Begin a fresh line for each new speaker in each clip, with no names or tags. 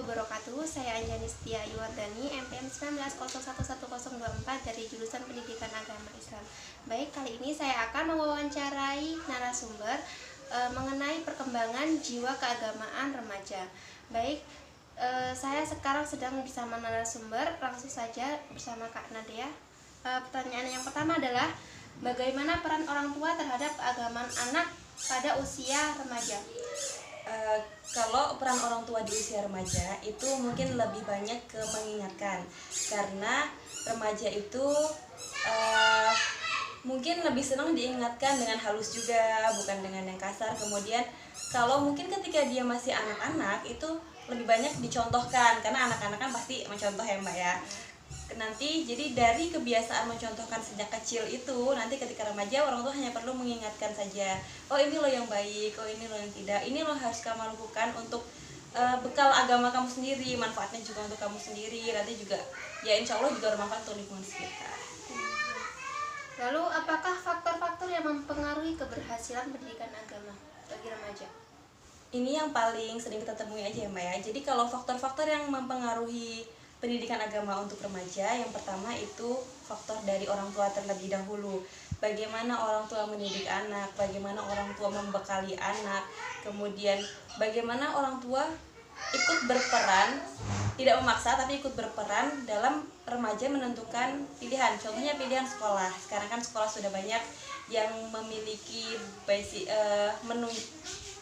wabarakatuh. Saya Anjani Setia Yuwardani, MPM 19011024 dari jurusan Pendidikan Agama Islam. Baik, kali ini saya akan mewawancarai narasumber mengenai perkembangan jiwa keagamaan remaja. Baik, saya sekarang sedang bersama narasumber, langsung saja bersama Kak Nadia. Pertanyaan yang pertama adalah, bagaimana peran orang tua terhadap keagamaan anak pada usia remaja?
Kalau peran orang tua di usia remaja itu mungkin lebih banyak ke mengingatkan, karena remaja itu mungkin lebih senang diingatkan dengan halus juga, bukan dengan yang kasar. Kemudian kalau mungkin ketika dia masih anak-anak itu lebih banyak dicontohkan, karena anak-anak kan pasti mencontoh ya Mbak ya. Nanti jadi dari kebiasaan mencontohkan sejak kecil itu, nanti ketika remaja orang tua hanya perlu mengingatkan saja, oh ini loh yang baik, oh ini loh yang tidak, ini loh harus kamu lakukan untuk bekal agama kamu sendiri, manfaatnya juga untuk kamu sendiri, nanti juga ya insya Allah juga bermanfaat untuk lingkungan sekitar.
Lalu apakah faktor-faktor yang mempengaruhi keberhasilan pendidikan agama bagi remaja?
Ini yang paling sering kita temui aja ya Mbak ya. Jadi kalau faktor-faktor yang mempengaruhi pendidikan agama untuk remaja, yang pertama itu faktor dari orang tua terlebih dahulu. Bagaimana orang tua mendidik anak, bagaimana orang tua membekali anak, kemudian bagaimana orang tua ikut berperan, tidak memaksa tapi ikut berperan dalam remaja menentukan pilihan. Contohnya pilihan sekolah. Sekarang kan sekolah sudah banyak yang memiliki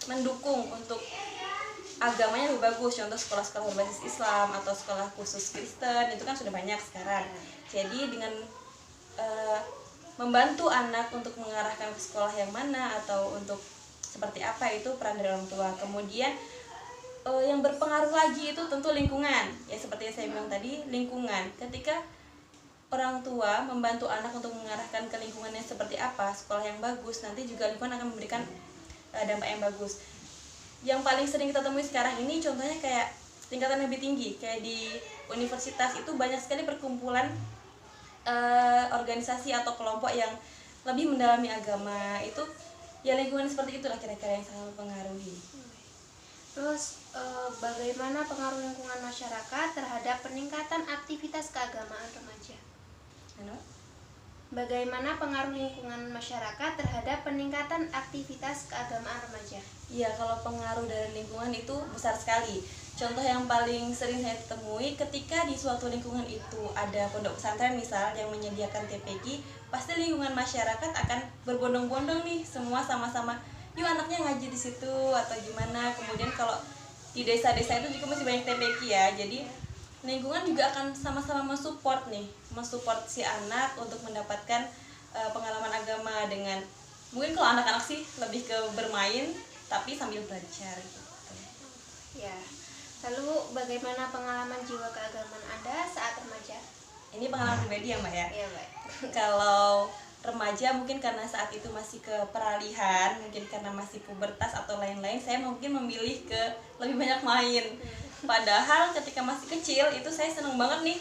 mendukung untuk agamanya lebih bagus, contoh sekolah-sekolah berbasis Islam atau sekolah khusus Kristen, itu kan sudah banyak sekarang. Jadi dengan membantu anak untuk mengarahkan ke sekolah yang mana atau untuk seperti apa, itu peran dari orang tua. Kemudian yang berpengaruh lagi itu tentu lingkungan, ya seperti yang saya bilang tadi, lingkungan. Ketika orang tua membantu anak untuk mengarahkan ke lingkungannya seperti apa, sekolah yang bagus, nanti juga lingkungan akan memberikan dampak yang bagus. Yang paling sering kita temui sekarang ini contohnya kayak tingkatan lebih tinggi, kayak di universitas itu banyak sekali perkumpulan organisasi atau kelompok yang lebih mendalami agama. Itu ya lingkungan seperti itulah kira-kira yang sangat mempengaruhi.
Terus bagaimana pengaruh lingkungan masyarakat terhadap peningkatan aktivitas keagamaan remaja? Bagaimana pengaruh lingkungan masyarakat terhadap peningkatan aktivitas keagamaan remaja?
Iya, kalau pengaruh dari lingkungan itu besar sekali. Contoh yang paling sering saya temui, ketika di suatu lingkungan itu ada pondok pesantren misal yang menyediakan TPQ, pasti lingkungan masyarakat akan berbondong-bondong nih, semua sama-sama, yuk anaknya ngaji di situ atau gimana. Kemudian kalau di desa-desa itu juga masih banyak TPQ ya, jadi lingkungan juga akan sama-sama mensupport si anak untuk mendapatkan pengalaman agama. Dengan mungkin kalau anak-anak sih lebih ke bermain tapi sambil belajar gitu.
Ya. Lalu bagaimana pengalaman jiwa keagamaan Anda saat remaja?
Ini pengalaman pribadi ya Mbak ya?
Iya Mbak.
Kalau remaja mungkin karena saat itu masih ke peralihan, mungkin karena masih pubertas atau lain-lain, saya mungkin memilih ke lebih banyak main. Padahal ketika masih kecil itu saya seneng banget nih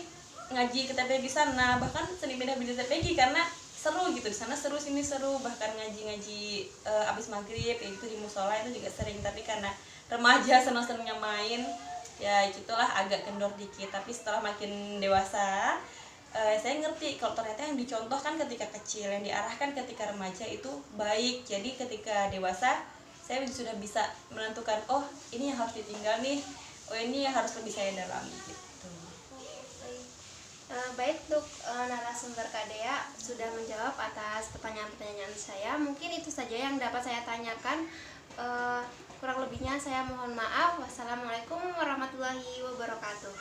ngaji ke TPQ di sana, bahkan sering pindah-pindah TPQ karena seru gitu, di sana seru, sini seru, bahkan ngaji-ngaji abis maghrib itu di musola itu juga sering. Tapi karena remaja seneng-senengnya main, ya itulah agak kendor dikit. Tapi setelah makin dewasa, saya ngerti kalau ternyata yang dicontohkan ketika kecil, yang diarahkan ketika remaja itu baik. Jadi ketika dewasa saya sudah bisa menentukan, oh ini yang harus ditinggal nih, oh ini yang harus lebih saya dalami gitu.
Baik, untuk narasumber Kak Dea sudah menjawab atas pertanyaan-pertanyaan saya. Mungkin itu saja yang dapat saya tanyakan. Kurang lebihnya saya mohon maaf. Wassalamualaikum warahmatullahi wabarakatuh.